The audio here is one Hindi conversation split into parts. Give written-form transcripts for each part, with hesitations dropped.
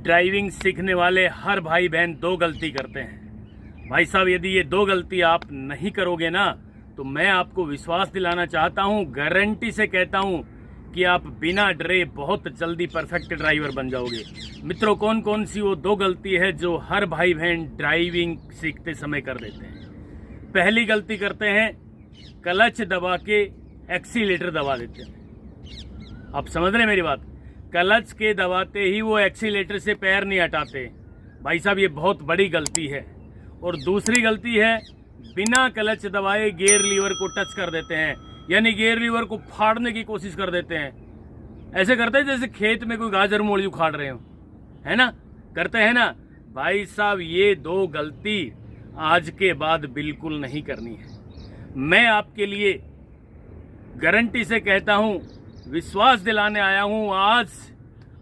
ड्राइविंग सीखने वाले हर भाई बहन दो गलती करते हैं। भाई साहब, यदि ये दो गलती आप नहीं करोगे ना तो मैं आपको विश्वास दिलाना चाहता हूँ, गारंटी से कहता हूँ कि आप बिना डरे बहुत जल्दी परफेक्ट ड्राइवर बन जाओगे। मित्रों, कौन कौन सी वो दो गलती है जो हर भाई बहन ड्राइविंग सीखते समय कर देते हैं। पहली गलती करते हैं, क्लच दबा के एक्सीलेटर दबा देते हैं। आप समझ रहे मेरी बात? क्लच के दबाते ही वो एक्सीलेटर से पैर नहीं हटाते। भाई साहब, ये बहुत बड़ी गलती है। और दूसरी गलती है, बिना क्लच दबाए गियर लीवर को टच कर देते हैं, यानी गियर लीवर को फाड़ने की कोशिश कर देते हैं। ऐसे करते हैं जैसे खेत में कोई गाजर मूली उखाड़ रहे हो, है ना? करते हैं ना? भाई साहब, ये दो गलती आज के बाद बिल्कुल नहीं करनी है। मैं आपके लिए गारंटी से कहता हूं, विश्वास दिलाने आया हूं। आज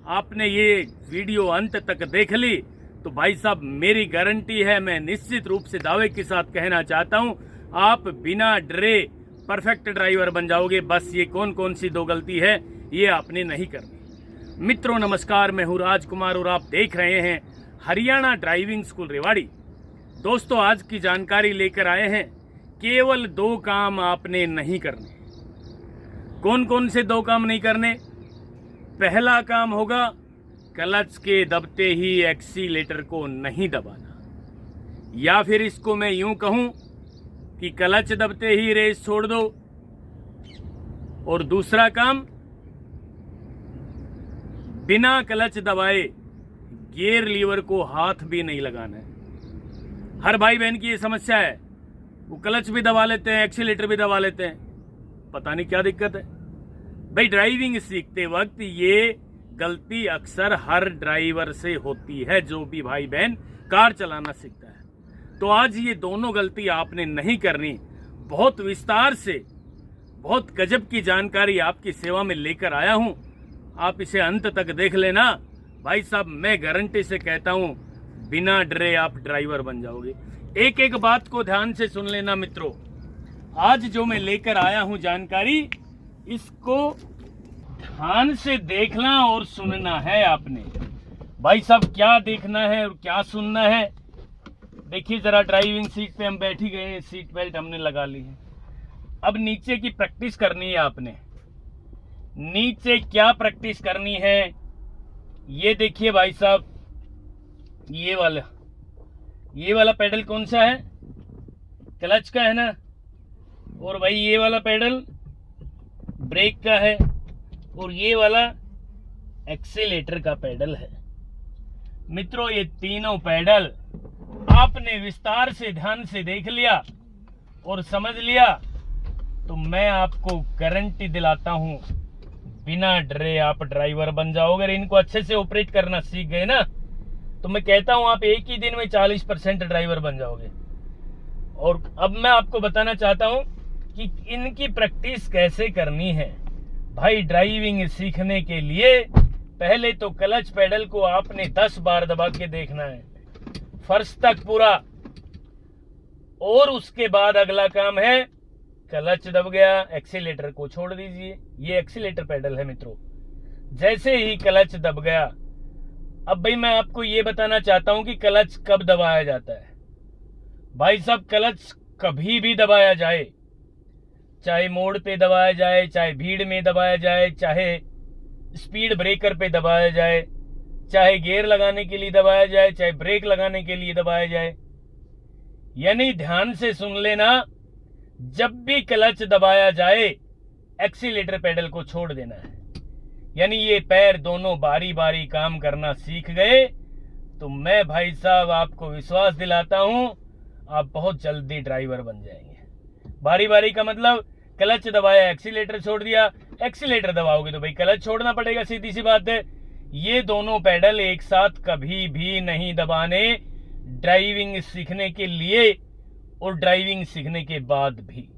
आपने ये वीडियो अंत तक देख ली तो भाई साहब, मेरी गारंटी है, मैं निश्चित रूप से दावे के साथ कहना चाहता हूं, आप बिना डरे परफेक्ट ड्राइवर बन जाओगे। बस ये कौन कौन सी दो गलती है ये आपने नहीं करनी। मित्रों नमस्कार, मैं हूं राजकुमार और आप देख रहे हैं हरियाणा ड्राइविंग स्कूल रेवाड़ी। दोस्तों, आज की जानकारी लेकर आए हैं, केवल दो काम आपने नहीं करने। कौन कौन से दो काम नहीं करने? पहला काम होगा, क्लच के दबते ही एक्सीलेटर को नहीं दबाना, या फिर इसको मैं यूं कहूं कि क्लच दबते ही रेस छोड़ दो। और दूसरा काम, बिना क्लच दबाए गियर लीवर को हाथ भी नहीं लगाना है। हर भाई बहन की ये समस्या है, वो क्लच भी दबा लेते हैं, एक्सीलेटर भी दबा लेते हैं, पता नहीं क्या दिक्कत है। भाई, ड्राइविंग सीखते वक्त ये गलती अक्सर हर ड्राइवर से होती है, जो भी भाई बहन कार चलाना सीखता है। तो आज ये दोनों गलती आपने नहीं करनी। बहुत विस्तार से, बहुत गजब की जानकारी आपकी सेवा में लेकर आया हूं, आप इसे अंत तक देख लेना। भाई साहब, मैं गारंटी से कहता हूं, बिना डरे आप ड्राइवर बन जाओगे। एक एक बात को ध्यान से सुन लेना मित्रों। आज जो मैं लेकर आया हूं जानकारी, इसको ध्यान से देखना और सुनना है आपने। भाई साहब, क्या देखना है और क्या सुनना है? देखिए जरा, ड्राइविंग सीट पे हम बैठ ही गए, सीट बेल्ट हमने लगा ली है। अब नीचे की प्रैक्टिस करनी है आपने। नीचे क्या प्रैक्टिस करनी है ये देखिए भाई साहब। ये वाला पेडल कौन सा है? क्लच का है ना? और भाई ये वाला पेडल ब्रेक का है, और ये वाला एक्सीलेटर का पेडल है। मित्रों, ये तीनों पेडल आपने विस्तार से ध्यान से देख लिया और समझ लिया तो मैं आपको गारंटी दिलाता हूं, बिना डरे आप ड्राइवर बन जाओगे। अगर इनको अच्छे से ऑपरेट करना सीख गए ना तो मैं कहता हूं आप एक ही दिन में 40% ड्राइवर बन जाओगे। और अब मैं आपको बताना चाहता हूं कि इनकी प्रैक्टिस कैसे करनी है। भाई, ड्राइविंग सीखने के लिए पहले तो क्लच पेडल को आपने 10 बार दबा के देखना है, फर्श तक पूरा। और उसके बाद अगला काम है, क्लच दब गया, एक्सीलेटर को छोड़ दीजिए। ये एक्सीलेटर पेडल है मित्रों। जैसे ही क्लच दब गया, अब भाई मैं आपको ये बताना चाहता हूं कि क्लच कब दबाया जाता है। भाई साहब, क्लच कभी भी दबाया जाए, चाहे मोड़ पे दबाया जाए, चाहे भीड़ में दबाया जाए, चाहे स्पीड ब्रेकर पे दबाया जाए, चाहे गियर लगाने के लिए दबाया जाए, चाहे ब्रेक लगाने के लिए दबाया जाए। यानी ध्यान से सुन लेना, जब भी क्लच दबाया जाए एक्सीलेटर पेडल को छोड़ देना है। यानी ये पैर दोनों बारी बारी काम करना सीख गए तो मैं भाई साहब आपको विश्वास दिलाता हूं, आप बहुत जल्दी ड्राइवर बन जाएंगे। बारी बारी का मतलब, क्लच दबाया एक्सीलेटर छोड़ दिया, एक्सीलेटर दबाओगे तो भाई क्लच छोड़ना पड़ेगा, सीधी सी बात है। ये दोनों पेडल एक साथ कभी भी नहीं दबाने, ड्राइविंग सीखने के लिए और ड्राइविंग सीखने के बाद भी।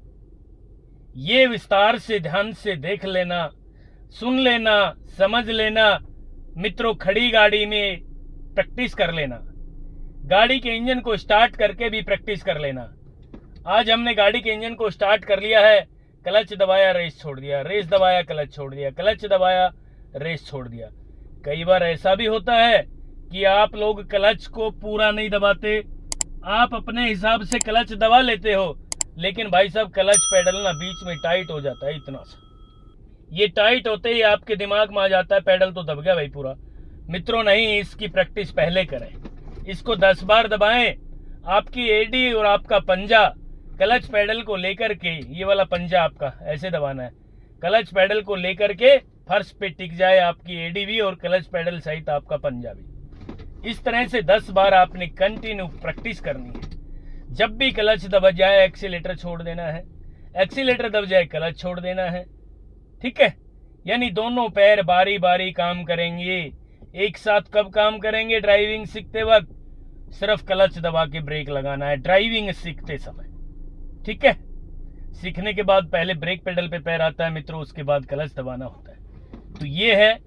ये विस्तार से ध्यान से देख लेना, सुन लेना, समझ लेना। मित्रों, खड़ी गाड़ी में प्रैक्टिस कर लेना, गाड़ी के इंजन को स्टार्ट करके भी प्रैक्टिस कर लेना। आज हमने गाड़ी के इंजन को स्टार्ट कर लिया है, क्लच दबाया रेस छोड़ दिया, रेस दबाया क्लच छोड़ दिया, क्लच दबाया रेस छोड़ दिया। कई बार ऐसा भी होता है कि आप लोग क्लच को पूरा नहीं दबाते, आप अपने हिसाब से क्लच दबा लेते हो, लेकिन भाई साहब क्लच पेडल ना बीच में टाइट हो जाता है इतना सा। ये टाइट होते ही आपके दिमाग में आ जाता है पेडल तो दब गया भाई पूरा। मित्रों नहीं, इसकी प्रैक्टिस पहले करें, इसको 10 बार दबाएं। आपकी एडी और आपका पंजा क्लच पेडल को लेकर के, ये वाला पंजा आपका ऐसे दबाना है, क्लच पेडल को लेकर के फर्श पे टिक जाए आपकी एडी भी और क्लच पेडल सहित आपका पंजा भी। इस तरह से 10 बार आपने कंटिन्यू प्रैक्टिस करनी है। जब भी क्लच दब जाए एक्सीलेटर छोड़ देना है, एक्सीलेटर दब जाए क्लच छोड़ देना है, ठीक है। यानी दोनों पैर बारी बारी काम करेंगे। एक साथ कब काम करेंगे? ड्राइविंग सीखते वक्त सिर्फ क्लच दबा के ब्रेक लगाना है ड्राइविंग सीखते समय, ठीक है। सीखने के बाद पहले ब्रेक पेडल पे पैर आता है मित्रों, उसके बाद क्लच दबाना होता है। तो ये है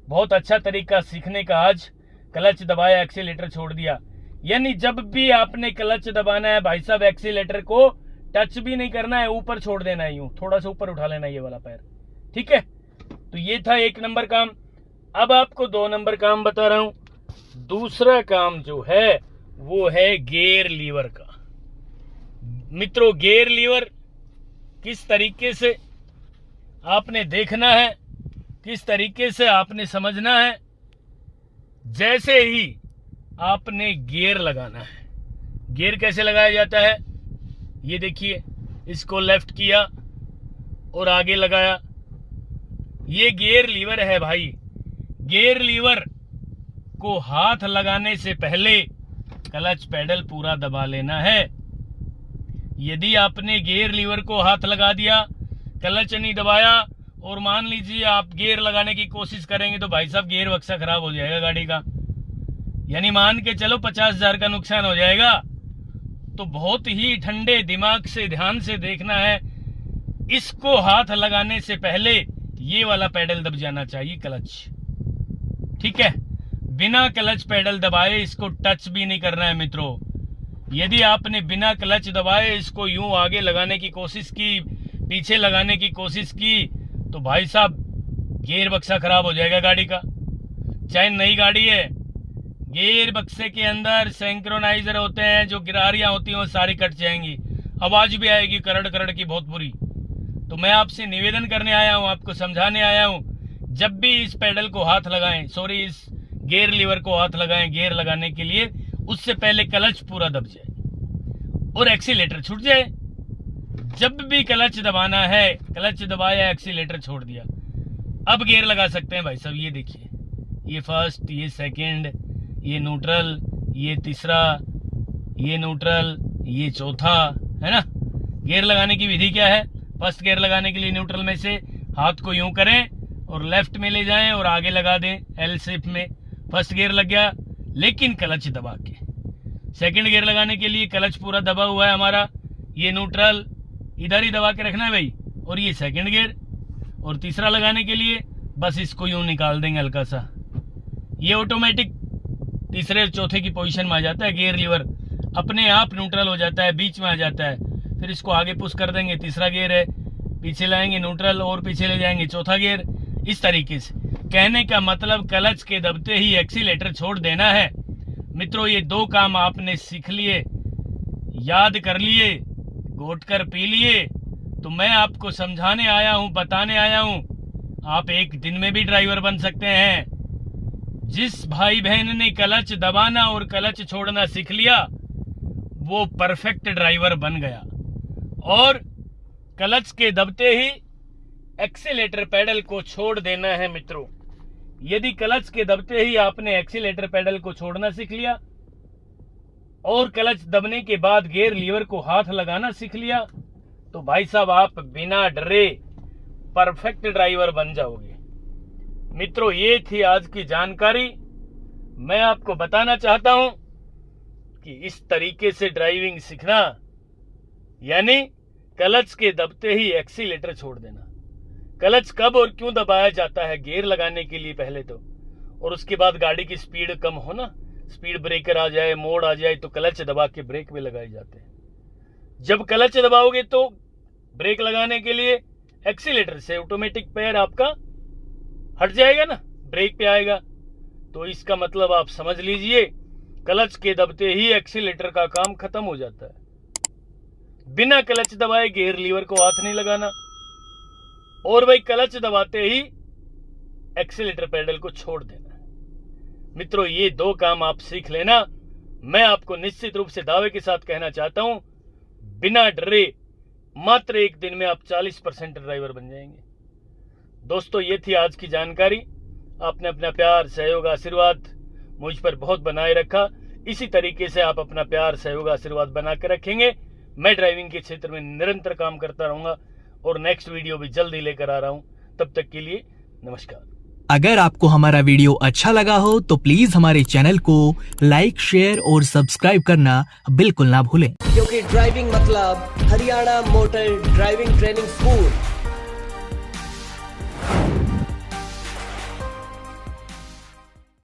बहुत अच्छा तरीका सीखने का। आज क्लच दबाया, एक्सीलेटर छोड़ दिया, यानी जब भी आपने क्लच दबाना है भाई साहब, एक्सीलेटर को टच भी नहीं करना है, ऊपर छोड़ देना है, यूं थोड़ा सा ऊपर उठा लेना है ये वाला पैर, ठीक है। तो ये था 1 नंबर काम। अब आपको 2 नंबर काम बता रहा हूं। दूसरा काम जो है वो है गियर लीवर का। मित्रों गियर लीवर किस तरीके से आपने देखना है, किस तरीके से आपने समझना है। जैसे ही आपने गियर लगाना है, गियर कैसे लगाया जाता है ये देखिए, इसको लेफ्ट किया और आगे लगाया, ये गियर लीवर है भाई। गियर लीवर को हाथ लगाने से पहले क्लच पेडल पूरा दबा लेना है। यदि आपने गियर लीवर को हाथ लगा दिया, क्लच नहीं दबाया और मान लीजिए आप गियर लगाने की कोशिश करेंगे तो भाई साहब गियर बक्सा खराब हो जाएगा गाड़ी का, यानी मान के चलो 50,000 का नुकसान हो जाएगा। तो बहुत ही ठंडे दिमाग से ध्यान से देखना है, इसको हाथ लगाने से पहले ये वाला पेडल दब जाना चाहिए क्लच, ठीक है। बिना क्लच पेडल दबाए इसको टच भी नहीं करना है मित्रों। यदि आपने बिना क्लच दबाए इसको यूं आगे लगाने की कोशिश की, पीछे लगाने की कोशिश की, तो भाई साहब गियर बक्सा खराब हो जाएगा गाड़ी का। चाहे नई गाड़ी है, गियर बक्से के अंदर सिंक्रोनाइजर होते हैं, जो गिरारियां होती हैं वो सारी कट जाएंगी, आवाज भी आएगी करड़ करड़ की बहुत बुरी। तो मैं आपसे निवेदन करने आया हूं, आपको समझाने आया हूं, जब भी इस पेडल को हाथ लगाएं, सॉरी इस गियर लीवर को हाथ लगाएं गियर लगाने के लिए, उससे पहले क्लच पूरा दब जाए और एक्सीलेटर छूट जाए। जब भी क्लच दबाना है, क्लच दबाया एक्सीलेटर छोड़ दिया, अब गियर लगा सकते हैं भाई साहब। ये देखिए, ये फर्स्ट, ये सेकंड, ये न्यूट्रल, ये तीसरा, ये न्यूट्रल, ये चौथा, है ना। गियर लगाने की विधि क्या है? फर्स्ट गियर लगाने के लिए न्यूट्रल में से हाथ को यूं करें और लेफ्ट में ले जाएं और आगे लगा दें एल शेप में, फर्स्ट गियर लग गया, लेकिन क्लच दबा के। सेकंड गियर लगाने के लिए क्लच पूरा दबा हुआ है हमारा, ये न्यूट्रल इधर ही दबा के रखना है भाई, और ये सेकंड गियर। और तीसरा लगाने के लिए बस इसको यूं निकाल देंगे हल्का सा, ये ऑटोमेटिक तीसरे और चौथे की पोजीशन में आ जाता है। गियर लीवर अपने आप न्यूट्रल हो जाता है, बीच में आ जाता है। फिर इसको आगे पुश कर देंगे, तीसरा गियर है, पीछे लाएंगे न्यूट्रल और पीछे ले जाएंगे चौथा गियर। इस तरीके से कहने का मतलब क्लच के दबते ही एक्सीलेटर छोड़ देना है। मित्रों ये 2 काम आपने सीख लिए, याद कर लिए, घोट कर पी लिए, तो मैं आपको समझाने आया हूं, बताने आया हूं, आप एक दिन में भी ड्राइवर बन सकते हैं। जिस भाई बहन ने क्लच दबाना और क्लच छोड़ना सीख लिया वो परफेक्ट ड्राइवर बन गया। और क्लच के दबते ही एक्सीलेटर पेडल को छोड़ देना है मित्रों। यदि क्लच के दबते ही आपने एक्सीलेटर पेडल को छोड़ना सीख लिया और क्लच दबने के बाद गियर लीवर को हाथ लगाना सीख लिया, तो भाई साहब आप बिना डरे परफेक्ट ड्राइवर बन जाओगे। मित्रों ये थी आज की जानकारी। मैं आपको बताना चाहता हूं कि इस तरीके से ड्राइविंग सीखना, यानी क्लच के दबते ही एक्सीलेटर छोड़ देना। क्लच कब और क्यों दबाया जाता है? गियर लगाने के लिए पहले तो, और उसके बाद गाड़ी की स्पीड कम हो ना, स्पीड ब्रेकर आ जाए, मोड़ आ जाए, तो क्लच दबा के ब्रेक में लगाए जाते हैं। जब क्लच दबाओगे तो ब्रेक लगाने के लिए एक्सीलेटर से ऑटोमेटिक पैर आपका हट जाएगा ना, ब्रेक पे आएगा। तो इसका मतलब आप समझ लीजिए क्लच के दबते ही एक्सीलेटर का काम खत्म हो जाता है। बिना क्लच दबाए गियर लीवर को हाथ नहीं लगाना, और भाई क्लच दबाते ही एक्सीलेटर पेडल को छोड़ देना। मित्रों, ये 2 काम आप सीख लेना। मैं आपको निश्चित रूप से दावे के साथ कहना चाहता हूं, बिना डरे मात्र 1 दिन में आप 40% ड्राइवर बन जाएंगे। दोस्तों, ये थी आज की जानकारी। आपने अपना प्यार, सहयोग, आशीर्वाद मुझ पर बहुत बनाए रखा। इसी तरीके से आप अपना प्यार, सहयोग, आशीर्वाद बना के रखेंगे। मैं ड्राइविंग के क्षेत्र में निरंतर काम करता रहूंगा और नेक्स्ट वीडियो भी जल्दी लेकर आ रहा हूं। तब तक के लिए नमस्कार। अगर आपको हमारा वीडियो अच्छा लगा हो तो प्लीज हमारे चैनल को लाइक, शेयर और सब्सक्राइब करना बिल्कुल ना भूलें। क्योंकि ड्राइविंग मतलब Haryana motor driving training school.